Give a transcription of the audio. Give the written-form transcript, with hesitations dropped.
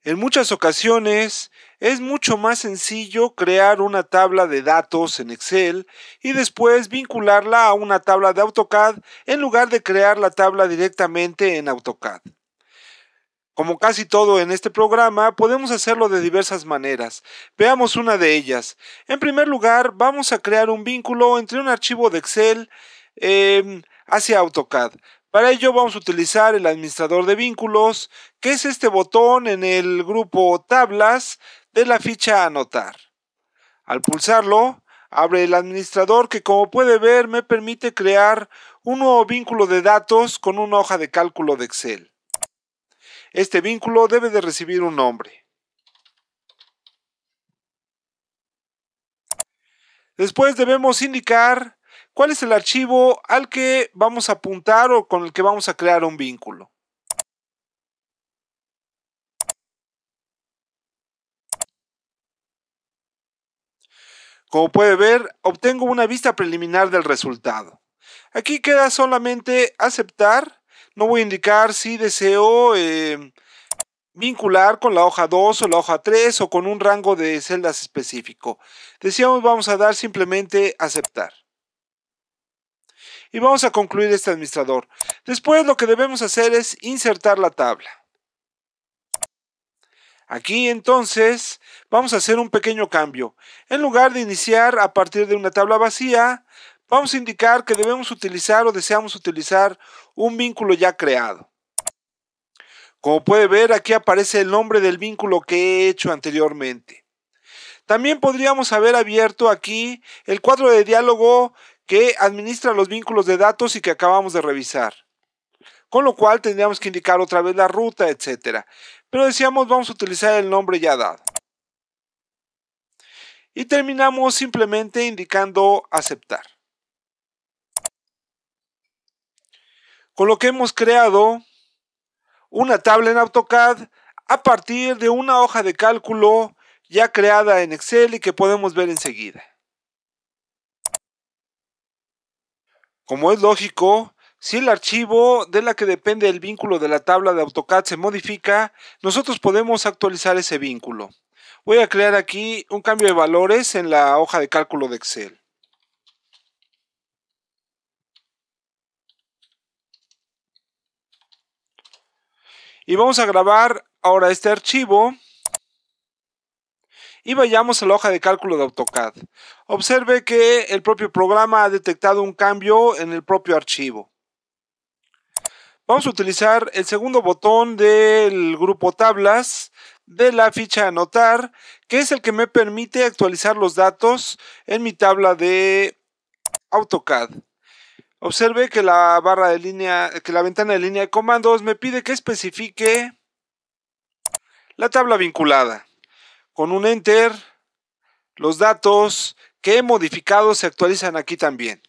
En muchas ocasiones es mucho más sencillo crear una tabla de datos en Excel y después vincularla a una tabla de AutoCAD en lugar de crear la tabla directamente en AutoCAD. Como casi todo en este programa, podemos hacerlo de diversas maneras. Veamos una de ellas. En primer lugar, vamos a crear un vínculo entre un archivo de Excel hacia AutoCAD. Para ello vamos a utilizar el administrador de vínculos, que es este botón en el grupo Tablas de la ficha Anotar. Al pulsarlo, abre el administrador que, como puede ver, me permite crear un nuevo vínculo de datos con una hoja de cálculo de Excel. Este vínculo debe de recibir un nombre. Después debemos indicar cuál es el archivo al que vamos a apuntar o con el que vamos a crear un vínculo. Como puede ver, obtengo una vista preliminar del resultado. Aquí queda solamente aceptar. No voy a indicar si deseo vincular con la hoja 2 o la hoja 3 o con un rango de celdas específico. Decíamos, vamos a dar simplemente aceptar. Y vamos a concluir este administrador. Después lo que debemos hacer es insertar la tabla. Aquí entonces vamos a hacer un pequeño cambio. En lugar de iniciar a partir de una tabla vacía, vamos a indicar que debemos utilizar o deseamos utilizar un vínculo ya creado. Como puede ver, aquí aparece el nombre del vínculo que he hecho anteriormente. También podríamos haber abierto aquí el cuadro de diálogo que administra los vínculos de datos y que acabamos de revisar. Con lo cual tendríamos que indicar otra vez la ruta, etc. Pero decíamos, vamos a utilizar el nombre ya dado. Y terminamos simplemente indicando aceptar. Con lo que hemos creado una tabla en AutoCAD a partir de una hoja de cálculo ya creada en Excel y que podemos ver enseguida. Como es lógico, si el archivo de la que depende el vínculo de la tabla de AutoCAD se modifica, nosotros podemos actualizar ese vínculo. Voy a crear aquí un cambio de valores en la hoja de cálculo de Excel. Y vamos a grabar ahora este archivo y vayamos a la hoja de cálculo de AutoCAD. Observe que el propio programa ha detectado un cambio en el propio archivo. Vamos a utilizar el segundo botón del grupo Tablas de la ficha Anotar, que es el que me permite actualizar los datos en mi tabla de AutoCAD. Observe que la barra de línea, que la ventana de línea de comandos me pide que especifique la tabla vinculada. Con un Enter, los datos que he modificado se actualizan aquí también.